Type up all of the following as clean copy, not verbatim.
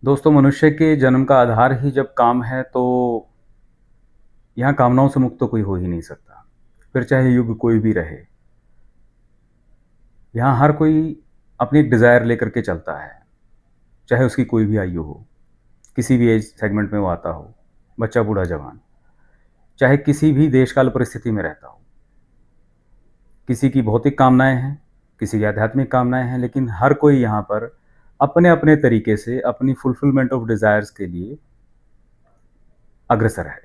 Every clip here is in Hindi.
दोस्तों, मनुष्य के जन्म का आधार ही जब काम है तो यहाँ कामनाओं से मुक्त तो कोई हो ही नहीं सकता। फिर चाहे युग कोई भी रहे। यहाँ हर कोई अपनी एक डिज़ायर लेकर के चलता है, चाहे उसकी कोई भी आयु हो, किसी भी एज सेगमेंट में वो आता हो, बच्चा, बूढ़ा, जवान, चाहे किसी भी देश काल परिस्थिति में रहता हो। किसी की भौतिक कामनाएँ हैं, किसी की आध्यात्मिक कामनाएँ हैं, लेकिन हर कोई यहाँ पर अपने-अपने तरीके से अपनी फुलफिलमेंट ऑफ डिज़ायर्स के लिए अग्रसर है।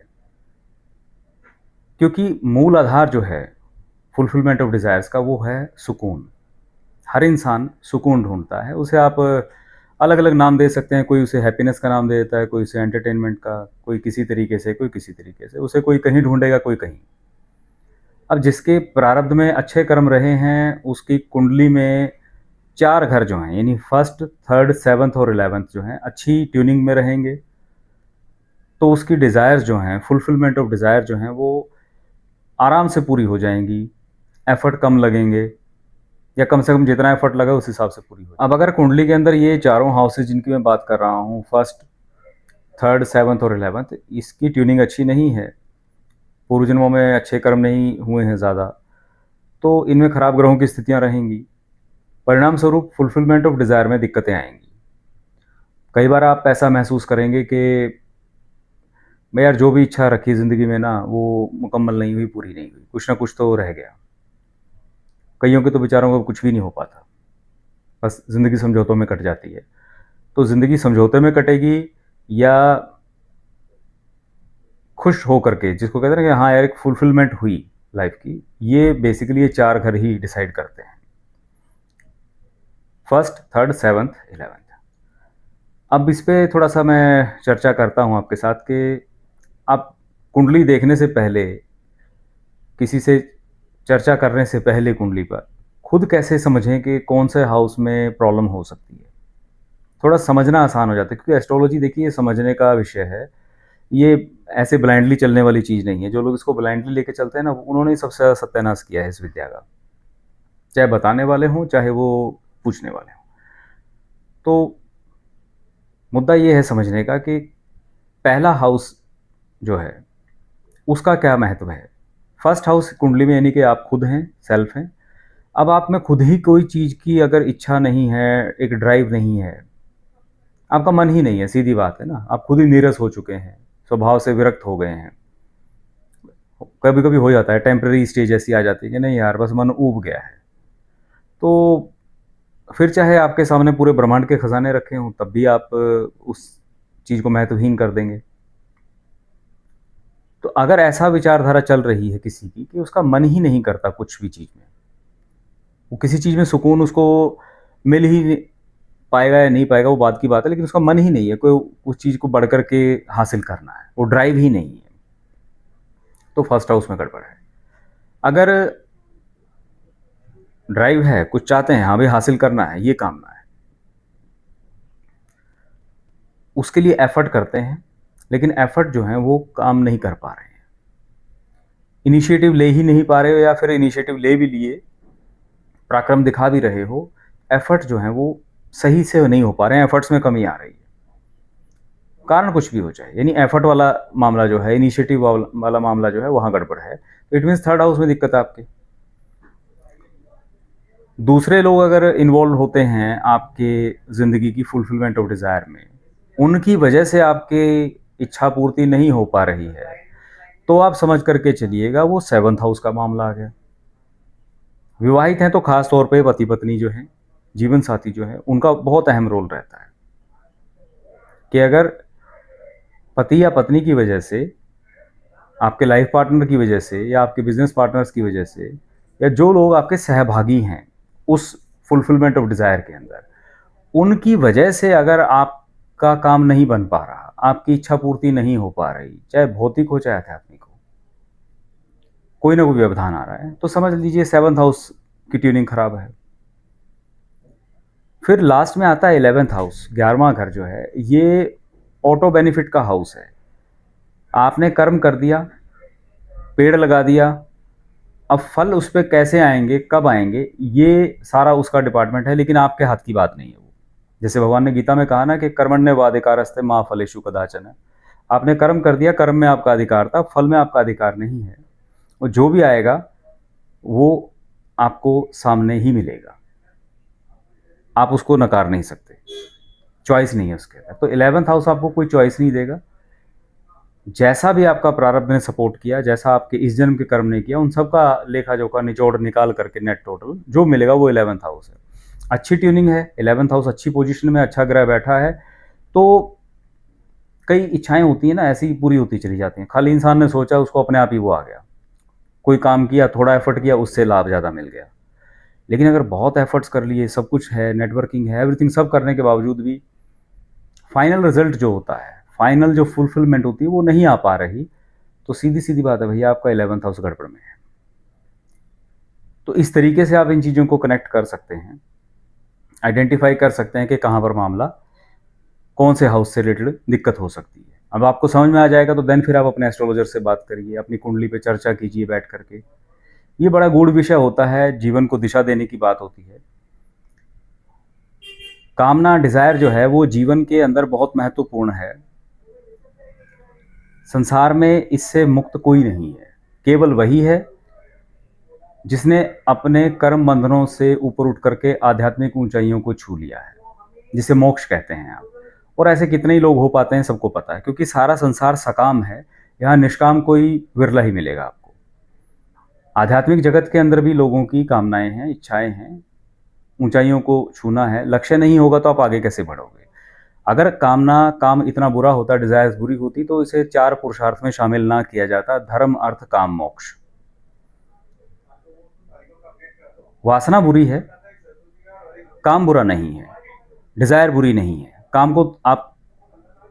क्योंकि मूल आधार जो है फुलफिलमेंट ऑफ डिज़ायर्स का वो है सुकून। हर इंसान सुकून ढूँढता है, उसे आप अलग-अलग नाम दे सकते हैं, कोई उसे हैप्पीनेस का नाम दे देता है, कोई उसे एंटरटेनमेंट का, कोई किसी तरीके से, कोई किसी तरीके से, उसे कोई कहीं ढूँढेगा, कोई कहीं। अब जिसके प्रारब्ध में अच्छे कर्म रहे हैं, उसकी कुंडली में 4 घर जो हैं, यानी फर्स्ट, थर्ड, सेवंथ और 11th जो हैं, अच्छी ट्यूनिंग में रहेंगे, तो उसकी डिज़ायर्स जो हैं, फुलफिलमेंट ऑफ डिज़ायर जो हैं, वो आराम से पूरी हो जाएँगी, एफ़र्ट कम लगेंगे या कम से कम जितना एफ़र्ट लगा उस हिसाब से पूरी हो जाए। अब अगर कुंडली के अंदर ये चारों हाउसेज़ जिनकी मैं बात कर रहा हूँ, फर्स्ट, थर्ड, सेवंथ और 11th, इसकी ट्यूनिंग अच्छी नहीं है, पूर्व जन्मों में अच्छे कर्म नहीं हुए हैं ज़्यादा, तो इनमें खराब ग्रहों की स्थितियाँ रहेंगी। परिणाम स्वरूप फुलफिलमेंट ऑफ डिज़ायर में दिक्कतें आएँगी। कई बार आप ऐसा महसूस करेंगे कि मैं यार जो भी इच्छा रखी ज़िंदगी में ना, वो मुकम्मल नहीं हुई, पूरी नहीं हुई, कुछ ना कुछ तो रह गया। कइयों के तो बेचारों को कुछ भी नहीं हो पाता, बस ज़िंदगी समझौतों में कट जाती है। तो ज़िंदगी समझौते में कटेगी या खुश हो करके, जिसको कहते हैं ना कि हाँ यार एक फुलफिलमेंट हुई लाइफ़ की, ये बेसिकली ये 4 घर ही डिसाइड करते हैं। First, third, seventh, 11th। अब इस पे थोड़ा-सा मैं चर्चा करता हूँ आपके साथ कि आप कुंडली देखने से पहले, किसी से चर्चा करने से पहले कुंडली पर, खुद कैसे समझें कि कौन से हाउस में प्रॉब्लम हो सकती है। थोड़ा समझना आसान हो जाता है क्योंकि एस्ट्रोलॉजी देखिए ये समझने का विषय है। ये ऐसे ब्लाइंडली चलने वाली चीज़ नहीं है। जो लोग इसको ब्लाइंडली लेके चलते हैं ना, उन्होंने ही सबसे ज़्यादा सत्यानाश किया है इस विद्या का। चाहे बताने वाले हों, चाहे वो पूछने वाले हों। तो मुद्दा ये है समझने का कि पहला हाउस जो है, उसका क्या महत्व है। फर्स्ट हाउस कुंडली में यानी कि आप खुद हैं, सेल्फ हैं। अब आप में खुद ही कोई चीज़ की अगर इच्छा नहीं है, एक ड्राइव नहीं है, आपका मन ही नहीं है, सीधी बात है ना। आप खुद ही नीरस हो चुके हैं, स्वभाव से विरक्त हो गए हैं। कभी-कभी हो जाता है, टेम्परेरी स्टेज ऐसी आ जाती है कि नहीं यार बस मन ऊब गया है। तो फिर चाहे आपके सामने पूरे ब्रह्मांड के खजाने रखे हों, तब भी आप उस चीज़ को महत्वहीन कर देंगे। तो अगर ऐसा विचारधारा चल रही है किसी की कि उसका मन ही नहीं करता कुछ भी चीज़ में, वो किसी चीज़ में सुकून उसको मिल ही नहीं पाएगा या नहीं पाएगा वो बात की बात है, लेकिन उसका मन ही नहीं है कोई उस चीज़ को बढ़ कर के हासिल करना है, वो ड्राइव ही नहीं है, तो फर्स्ट हाउस में गड़बड़ है। अगर ड्राइव है, कुछ चाहते हैं, हाँ भाई हासिल करना है, ये कामना है, उसके लिए एफर्ट करते हैं, लेकिन एफर्ट जो है वो काम नहीं कर पा रहे हैं। इनिशिएटिव ले ही नहीं पा रहे हो या फिर इनिशिएटिव ले भी लिए, पराक्रम दिखा भी रहे हो, एफर्ट जो हैं वो सही से नहीं हो पा रहे हैं, एफर्ट्स में कमी आ रही है। कारण कुछ भी हो जाए, यानी एफर्ट वाला मामला जो है, इनिशिएटिव वाला मामला जो है वहाँ गड़बड़ है, तो इट मीन्स थर्ड हाउस में दिक्कत है आपके। दूसरे लोग अगर इन्वॉल्व होते हैं आपके ज़िंदगी की फुलफिलमेंट ऑफ डिज़ायर में, उनकी वजह से आपकी इच्छा पूर्ति नहीं हो पा रही है, तो आप समझ करके चलिएगा वो 7th हाउस का मामला आ गया। विवाहित हैं तो खास तौर पे पति-पत्नी जो हैं, जीवन साथी जो है, उनका बहुत अहम रोल रहता है कि अगर पति या पत्नी की वजह से, आपके लाइफ पार्टनर की वजह से या आपके बिज़नेस पार्टनर्स की वजह से या जो लोग आपके सहभागी हैं उस फुलफिलमेंट ऑफ डिज़ायर के अंदर, उनकी वजह से अगर आपका काम नहीं बन पा रहा, आपकी इच्छा पूर्ति नहीं हो पा रही, चाहे भौतिक हो चाहे आध्यात्मिक हो, कोई ना कोई व्यवधान आ रहा है, तो समझ लीजिए 7th हाउस की ट्यूनिंग खराब है। फिर लास्ट में आता है 11th हाउस, 11वां घर जो है, ये ऑटो बेनिफिट का हाउस है। आपने कर्म कर दिया, पेड़ लगा दिया, अब फल उस पे कैसे आएँगे, कब आएँगे, ये सारा उसका डिपार्टमेंट है, लेकिन आपके हाथ की बात नहीं है वो। जैसे भगवान ने गीता में कहा ना कि कर्मण्येवाधिकारस्ते मा फलेषु कदाचन। आपने कर्म कर दिया, कर्म में आपका अधिकार था, फल में आपका अधिकार नहीं है। और जो भी आएगा वो आपको सामने ही मिलेगा, आप उसको नकार नहीं सकते, चॉइस नहीं है उसके अंदर। तो 11th हाउस आपको कोई चॉइस नहीं देगा। जैसा भी आपका प्रारब्ध ने सपोर्ट किया, जैसा आपके इस जन्म के कर्म ने किया, उन सब का लेखा जोखा निचोड़ निकाल करके नेट टोटल जो मिलेगा वो 11th हाउस है। अच्छी ट्यूनिंग है, 11th हाउस अच्छी पोजीशन में अच्छा ग्रह बैठा है, तो कई इच्छाएं होती हैं ना, ऐसी ही पूरी होती चली जाती हैं। खाली इंसान ने सोचा, उसको अपने आप ही वो आ गया। कोई काम किया, थोड़ा एफर्ट किया, उससे लाभ ज़्यादा मिल गया। लेकिन अगर बहुत एफर्ट्स कर लिए, सब कुछ है, नेटवर्किंग है, एवरीथिंग सब करने के बावजूद भी फाइनल रिजल्ट जो होता है, फाइनल जो फुलफिलमेंट होती है वो नहीं आ पा रही, तो सीधी सीधी बात है भैया, आपका 11th हाउस गड़बड़ में है। तो इस तरीके से आप इन चीज़ों को कनेक्ट कर सकते हैं, आइडेंटिफाई कर सकते हैं कि कहाँ पर मामला, कौन से हाउस से रिलेटेड दिक्कत हो सकती है। अब आपको समझ में आ जाएगा तो देन फिर आप अपने एस्ट्रोलॉजर से बात करिए, अपनी कुंडली पे चर्चा कीजिए बैठ करके। ये बड़ा गूढ़ विषय होता है, जीवन को दिशा देने की बात होती है। कामना, डिजायर जो है वो जीवन के अंदर बहुत महत्वपूर्ण है। संसार में इससे मुक्त कोई नहीं है, केवल वही है जिसने अपने कर्म बंधनों से ऊपर उठ करके आध्यात्मिक ऊंचाइयों को छू लिया है, जिसे मोक्ष कहते हैं आप। और ऐसे कितने ही लोग हो पाते हैं, सबको पता है, क्योंकि सारा संसार सकाम है। यहाँ निष्काम कोई विरला ही मिलेगा आपको। आध्यात्मिक जगत के अंदर भी लोगों की कामनाएं हैं, इच्छाएं हैं, ऊंचाइयों को छूना है। लक्ष्य नहीं होगा तो आप आगे कैसे बढ़ोगे? अगर काम इतना बुरा होता, डिजायर्स बुरी होती, तो इसे 4 पुरुषार्थ में शामिल ना किया जाता, धर्म अर्थ काम मोक्ष। वासना बुरी है, काम बुरा नहीं है, डिजायर बुरी नहीं है। काम को आप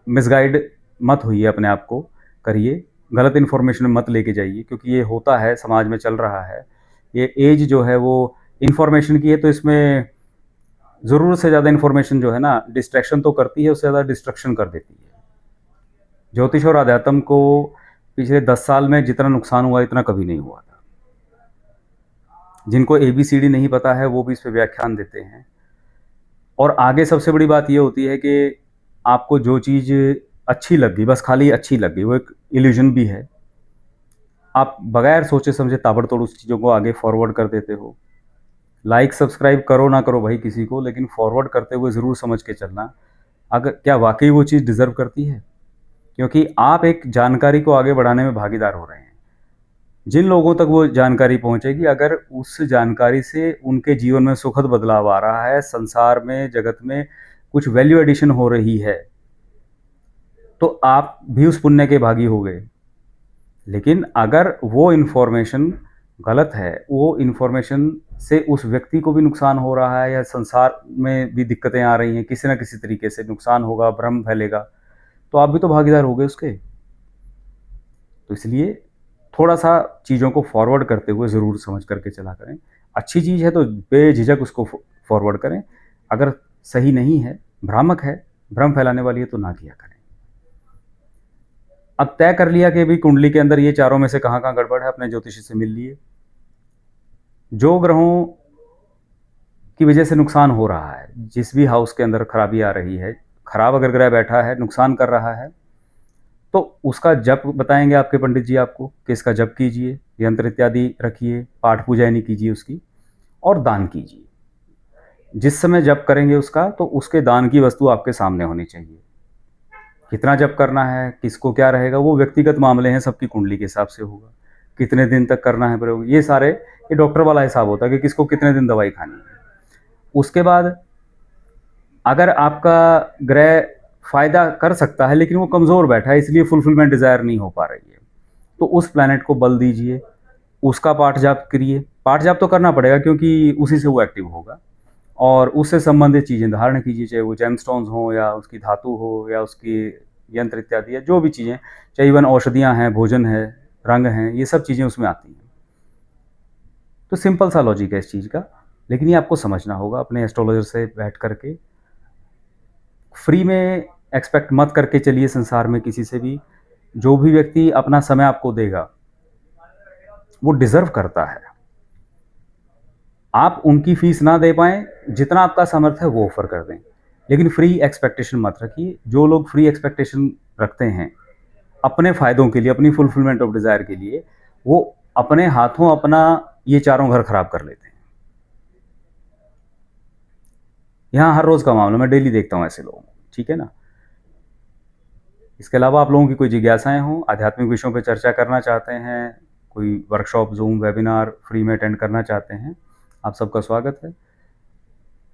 मिसगाइड मत होइए, अपने आप को करिए, गलत इन्फॉर्मेशन मत लेके जाइए, क्योंकि ये होता है, समाज में चल रहा है। ये एज जो है वो इन्फॉर्मेशन की है, तो इसमें ज़रूरत से ज़्यादा इन्फॉर्मेशन जो है ना, डिस्ट्रैक्शन तो करती है, उससे ज़्यादा डिस्ट्रक्शन कर देती है। ज्योतिष और अध्यात्म को पिछले 10 साल में जितना नुकसान हुआ, इतना कभी नहीं हुआ था। जिनको ABCD नहीं पता है वो भी इस पे व्याख्यान देते हैं। और आगे सबसे बड़ी बात ये होती है कि आपको जो चीज़ अच्छी लग गई, बस खाली अच्छी लग गई, वो एक इल्यूजन भी है। आप बगैर सोचे समझे ताबड़तोड़ उस चीज़ों को आगे फॉरवर्ड कर देते हो। लाइक सब्सक्राइब करो ना करो भाई किसी को, लेकिन फॉरवर्ड करते हुए ज़रूर समझ के चलना, अगर क्या वाकई वो चीज़ डिज़र्व करती है। क्योंकि आप एक जानकारी को आगे बढ़ाने में भागीदार हो रहे हैं। जिन लोगों तक वो जानकारी पहुंचेगी, अगर उस जानकारी से उनके जीवन में सुखद बदलाव आ रहा है, संसार में, जगत में कुछ वैल्यू एडिशन हो रही है, तो आप भी उस पुण्य के भागी हो गए। लेकिन अगर वो इन्फॉर्मेशन गलत है, वो इन्फॉर्मेशन से उस व्यक्ति को भी नुकसान हो रहा है, या संसार में भी दिक्कतें आ रही हैं, किसी ना किसी तरीके से नुकसान होगा, भ्रम फैलेगा, तो आप भी तो भागीदार हो गए उसके। तो इसलिए थोड़ा सा चीज़ों को फॉरवर्ड करते हुए ज़रूर समझ करके चला करें। अच्छी चीज़ है तो बेझिझक उसको फॉरवर्ड करें, अगर सही नहीं है, भ्रामक है, भ्रम फैलाने वाली है, तो ना किया करें। अब तय कर लिया कि भी कुंडली के अंदर ये चारों में से कहाँ कहाँ गड़बड़ है, अपने ज्योतिषी से मिल लिए। जो ग्रहों की वजह से नुकसान हो रहा है, जिस भी हाउस के अंदर खराबी आ रही है, खराब अगर ग्रह बैठा है, नुकसान कर रहा है, तो उसका जप बताएंगे आपके पंडित जी आपको कि इसका जप कीजिए, यंत्र इत्यादि रखिए, पाठ पूजा यानी कीजिए उसकी, और दान कीजिए। जिस समय जप करेंगे उसका, तो उसके दान की वस्तु आपके सामने होनी चाहिए। कितना जप करना है, किसको क्या रहेगा, वो व्यक्तिगत मामले हैं, सबकी कुंडली के हिसाब से होगा। कितने दिन तक करना है प्रयोग, ये डॉक्टर वाला हिसाब होता है कि किसको कितने दिन दवाई खानी है। उसके बाद अगर आपका ग्रह फायदा कर सकता है, लेकिन वो कमज़ोर बैठा है, इसलिए फुलफिलमेंट डिज़ायर नहीं हो पा रही है, तो उस प्लैनेट को बल दीजिए, उसका पाठ जाप करिए। पाठ जाप तो करना पड़ेगा, क्योंकि उसी से वो एक्टिव होगा, और उससे संबंधित चीज़ें धारण कीजिए, चाहे वो जेमस्टोन्स हो, या उसकी धातु हो, या उसकी यंत्र इत्यादि, या जो भी चीज़ें, चाहे इवन औषधियाँ हैं, भोजन है, रंग हैं, ये सब चीज़ें उसमें आती हैं। तो सिंपल सा लॉजिक है इस चीज़ का, लेकिन ये आपको समझना होगा। अपने एस्ट्रोलॉजर से बैठ करके फ्री में एक्सपेक्ट मत करके चलिए संसार में किसी से भी। जो भी व्यक्ति अपना समय आपको देगा, वो डिजर्व करता है। आप उनकी फीस ना दे पाएं, जितना आपका सामर्थ्य है वो ऑफर कर दें। लेकिन फ्री एक्सपेक्टेशन मत रखिए। जो लोग फ्री एक्सपेक्टेशन रखते हैं अपने फ़ायदों के लिए, अपनी फुलफिलमेंट ऑफ डिज़ायर के लिए, वो अपने हाथों अपना ये चारों घर खराब कर लेते हैं। यहाँ हर रोज़ का मामला, मैं डेली देखता हूँ ऐसे लोगों को, ठीक है ना? इसके अलावा आप लोगों की कोई जिज्ञासाएँ हों, आध्यात्मिक विषयों पे चर्चा करना चाहते हैं, कोई वर्कशॉप, ज़ूम, वेबिनार फ्री में अटेंड करना चाहते हैं, आप सबका स्वागत है।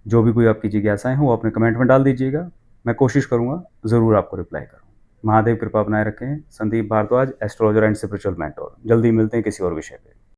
जो भी कोई आपकी जिज्ञासाएँ हों, वो अपने कमेंट में डाल दीजिएगा। मैं कोशिश करूँगा, ज़रूर आपको रिप्लाई करूँ। महादेव कृपा बनाए रखें। Sandeep Bhardwaj, astrologer and spiritual mentor. जल्दी मिलते हैं किसी और विषय पे।